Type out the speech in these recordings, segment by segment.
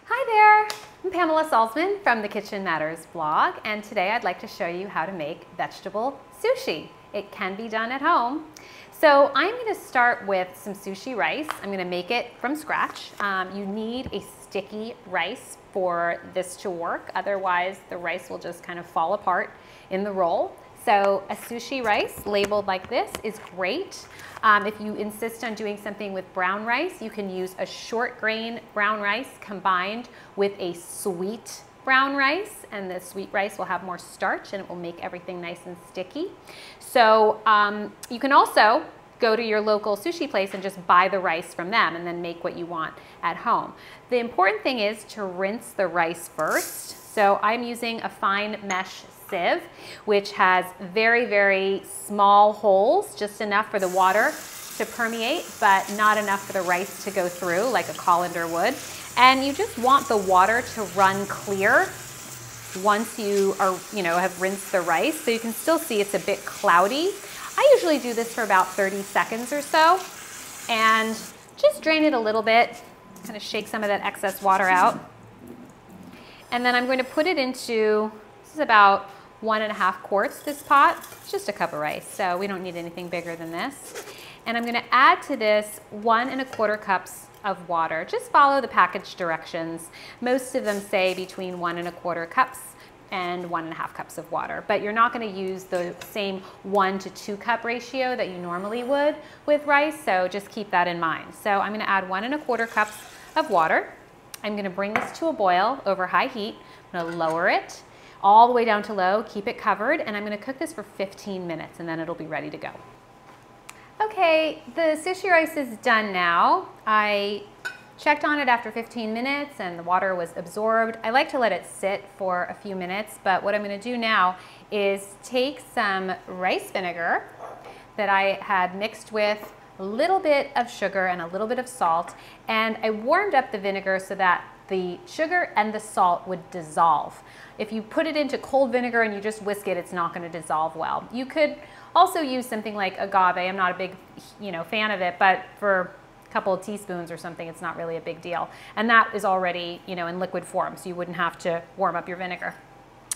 Hi there, I'm Pamela Salzman from the Kitchen Matters blog, and today I'd like to show you how to make vegetable sushi. It can be done at home. So I'm going to start with some sushi rice. I'm going to make it from scratch. You need a sticky rice for this to work, otherwise the rice will just kind of fall apart in the roll. So a sushi rice labeled like this is great. If you insist on doing something with brown rice, you can use a short grain brown rice combined with a sweet brown rice, and the sweet rice will have more starch and it will make everything nice and sticky. So you can also go to your local sushi place and just buy the rice from them and then make what you want at home. The important thing is to rinse the rice first. So I'm using a fine mesh sieve, which has very, very small holes, just enough for the water to permeate, but not enough for the rice to go through like a colander would. And you just want the water to run clear once you are, have rinsed the rice. So you can still see it's a bit cloudy. I usually do this for about 30 seconds or so, and just drain it a little bit, kind of shake some of that excess water out. And then I'm going to put it into, this is about 1.5 quarts, this pot. It's just a cup of rice, so we don't need anything bigger than this. And I'm going to add to this 1.25 cups of water. Just follow the package directions. Most of them say between 1.25 cups and 1.5 cups of water, but you're not going to use the same 1 to 2 cup ratio that you normally would with rice, so just keep that in mind. So I'm going to add 1.25 cups of water. I'm going to bring this to a boil over high heat. I'm going to lower it all the way down to low, keep it covered, and I'm going to cook this for 15 minutes and then it'll be ready to go. Okay, the sushi rice is done now. I checked on it after 15 minutes and the water was absorbed. I like to let it sit for a few minutes, but what I'm going to do now is take some rice vinegar that I had mixed with a little bit of sugar and a little bit of salt, and I warmed up the vinegar so that the sugar and the salt would dissolve. If you put it into cold vinegar and you just whisk it, it's not going to dissolve well. You could also use something like agave. I'm not a big fan of it, but for a couple of teaspoons or something, it's not really a big deal. And that is already in liquid form, so you wouldn't have to warm up your vinegar.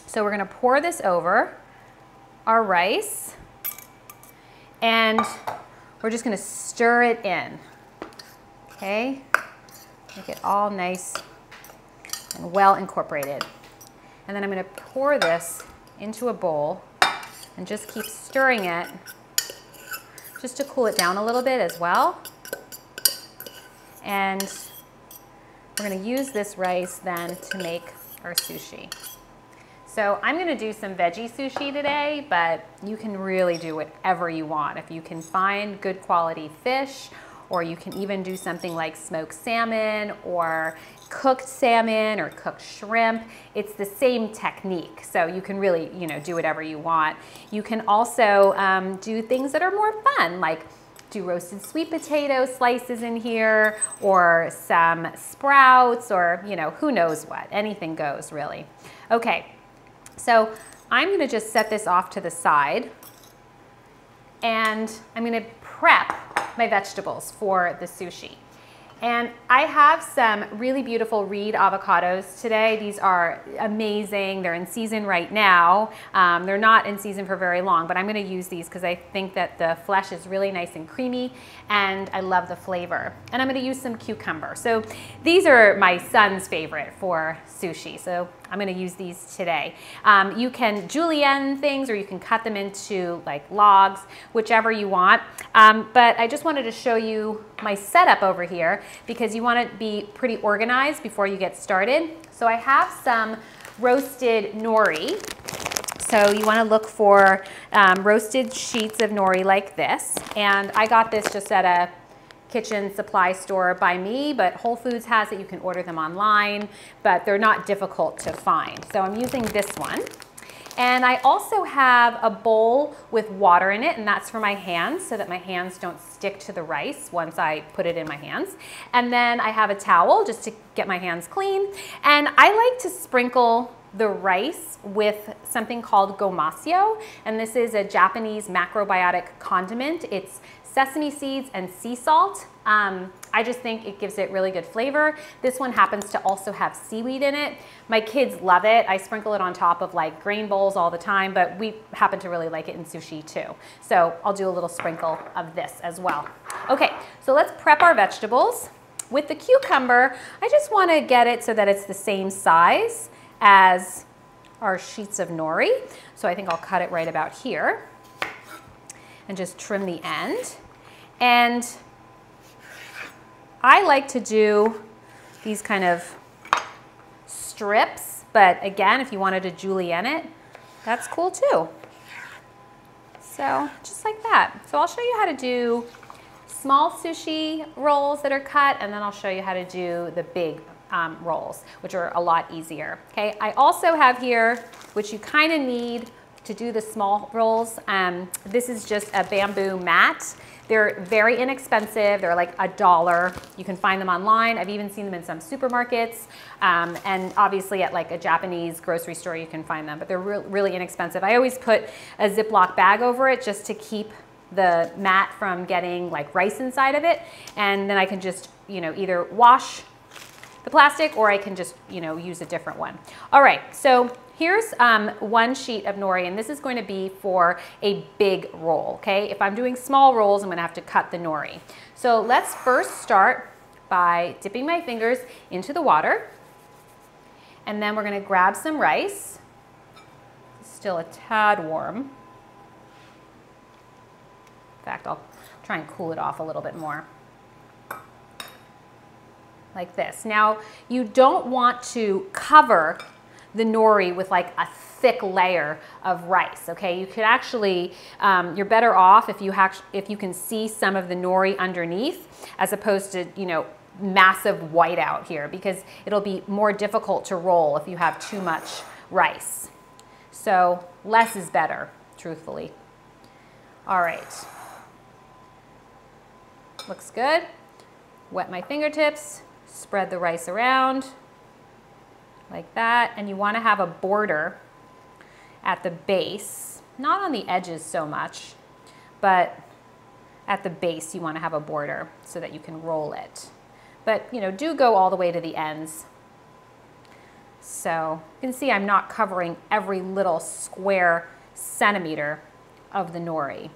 So we're going to pour this over our rice, and we're just going to stir it in. Okay, make it all nice and well incorporated. And then I'm going to pour this into a bowl and just keep stirring it just to cool it down a little bit as well. And we're going to use this rice then to make our sushi. So I'm going to do some veggie sushi today, but you can really do whatever you want. If you can find good quality fish, or you can even do something like smoked salmon or cooked salmon or cooked shrimp. It's the same technique, so you can really do whatever you want. You can also do things that are more fun, like do roasted sweet potato slices in here, or some sprouts, or who knows what. Anything goes, really. Okay, so I'm going to just set this off to the side, and I'm going to prep my vegetables for the sushi. And I have some really beautiful Reed avocados today. These are amazing. They're in season right now. They're not in season for very long, but I'm going to use these because I think that the flesh is really nice and creamy, and I love the flavor. And I'm going to use some cucumber. So these are my son's favorite for sushi, so I'm going to use these today. You can julienne things, or you can cut them into like logs, whichever you want. But I just wanted to show you my setup over here, because you want to be pretty organized before you get started. So I have some roasted nori. So you want to look for roasted sheets of nori like this. And I got this just at a kitchen supply store by me, but Whole Foods has it. You can order them online, but they're not difficult to find. So I'm using this one. And I also have a bowl with water in it, and that's for my hands so that my hands don't stick to the rice once I put it in my hands. And then I have a towel just to get my hands clean. And I like to sprinkle the rice with something called gomasio, and this is a Japanese macrobiotic condiment. It's sesame seeds and sea salt. I just think it gives it really good flavor. This one happens to also have seaweed in it. My kids love it. I sprinkle it on top of like grain bowls all the time, but we happen to really like it in sushi too. So I'll do a little sprinkle of this as well. Okay, so let's prep our vegetables. With the cucumber, I just want to get it so that it's the same size as our sheets of nori. So I think I'll cut it right about here and just trim the end. And I like to do these kind of strips, but again, if you wanted to julienne it, that's cool too. So just like that. So I'll show you how to do small sushi rolls that are cut, and then I'll show you how to do the big rolls, which are a lot easier. Okay, I also have here, which you kind of need to do the small rolls. This is just a bamboo mat. They're very inexpensive. They're like $1. You can find them online. I've even seen them in some supermarkets, and obviously at like a Japanese grocery store you can find them, but they're really inexpensive. I always put a Ziploc bag over it just to keep the mat from getting like rice inside of it, and then I can just, you know, either wash the plastic or I can just, you know, use a different one. All right, so here's one sheet of nori, and this is going to be for a big roll, okay? If I'm doing small rolls, I'm gonna have to cut the nori. So let's first start by dipping my fingers into the water, and then we're gonna grab some rice. It's still a tad warm. In fact, I'll try and cool it off a little bit more. Like this. Now, you don't want to cover the nori with like a thick layer of rice, okay? You could actually, you're better off if you can see some of the nori underneath, as opposed to, you know, massive whiteout here, because it'll be more difficult to roll if you have too much rice. So less is better, truthfully. All right. Looks good. Wet my fingertips, spread the rice around like that, and you want to have a border at the base, not on the edges so much, but at the base you want to have a border so that you can roll it. But, you know, do go all the way to the ends. So you can see I'm not covering every little square centimeter of the nori.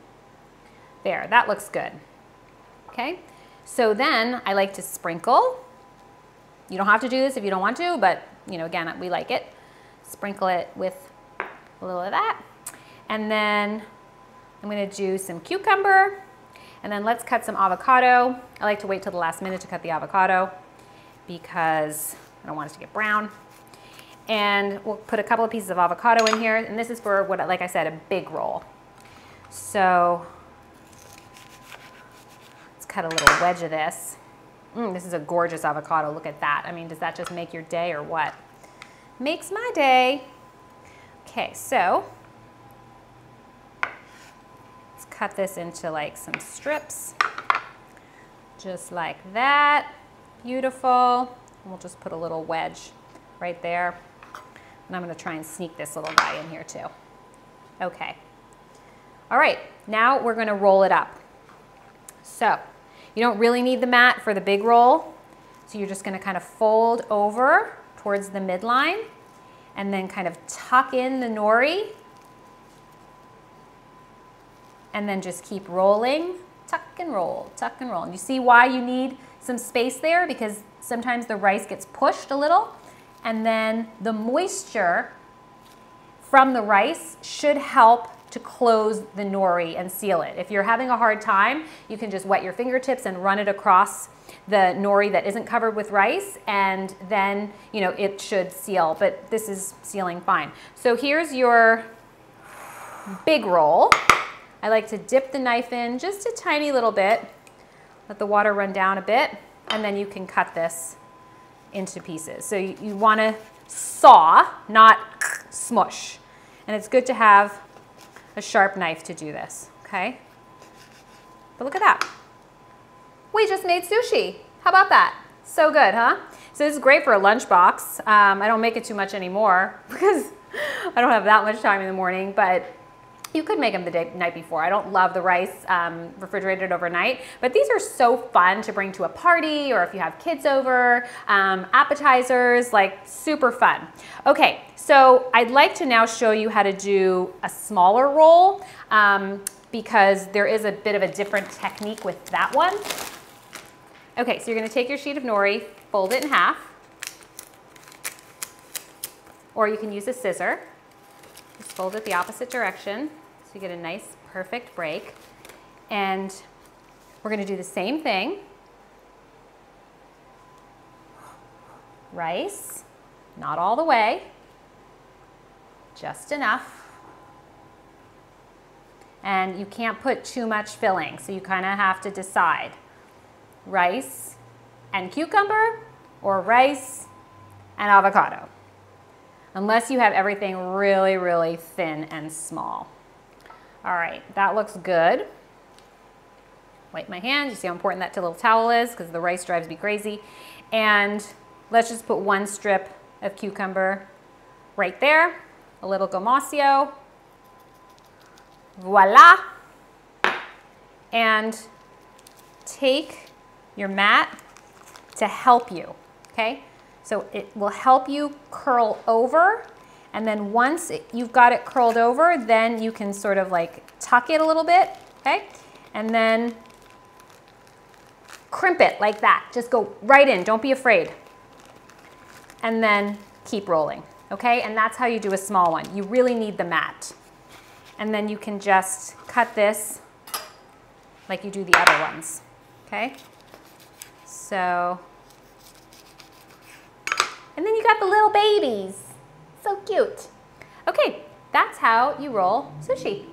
There, that looks good. Okay, so then I like to sprinkle. You don't have to do this if you don't want to, but, you know, again, we like it. Sprinkle it with a little of that. And then I'm gonna do some cucumber, and then let's cut some avocado. I like to wait till the last minute to cut the avocado because I don't want it to get brown. And we'll put a couple of pieces of avocado in here, and this is for what, like I said, a big roll. So cut a little wedge of this. This is a gorgeous avocado. Look at that. I mean, does that just make your day or what? Makes my day. Okay, so let's cut this into like some strips, just like that. Beautiful. And we'll just put a little wedge right there. And I'm going to try and sneak this little guy in here too. Okay. All right, now we're going to roll it up. So you don't really need the mat for the big roll, so you're just going to kind of fold over towards the midline and then kind of tuck in the nori and then just keep rolling, tuck and roll, tuck and roll. And you see why you need some space there, because sometimes the rice gets pushed a little, and then the moisture from the rice should help to close the nori and seal it. If you're having a hard time, you can just wet your fingertips and run it across the nori that isn't covered with rice, and then, you know, it should seal, but this is sealing fine. So here's your big roll. I like to dip the knife in just a tiny little bit, let the water run down a bit, and then you can cut this into pieces. So you want to saw, not smush. And it's good to have a sharp knife to do this, okay? But look at that. We just made sushi. How about that? So good, huh? So this is great for a lunchbox. I don't make it too much anymore because I don't have that much time in the morning, but You could make them the night before. I don't love the rice refrigerated overnight, but these are so fun to bring to a party or if you have kids over, appetizers, like super fun. Okay, so I'd like to now show you how to do a smaller roll because there is a bit of a different technique with that one. Okay, so you're gonna take your sheet of nori, fold it in half, or you can use a scissor. Just fold it the opposite direction. So you get a nice, perfect break. And we're gonna do the same thing. Rice, not all the way, just enough. And you can't put too much filling, so you kind of have to decide. Rice and cucumber, or rice and avocado. Unless you have everything really, really thin and small. All right, that looks good. Wipe my hands. You see how important that little towel is because the rice drives me crazy. And let's just put one strip of cucumber right there. A little gomasio. Voila. And take your mat to help you, okay? So it will help you curl over, and then once you've got it curled over, then you can sort of like tuck it a little bit, okay? And then crimp it like that. Just go right in, don't be afraid. And then keep rolling, okay? And that's how you do a small one. You really need the mat. And then you can just cut this like you do the other ones, okay? So, and then you got the little babies. So cute. Okay, that's how you roll sushi.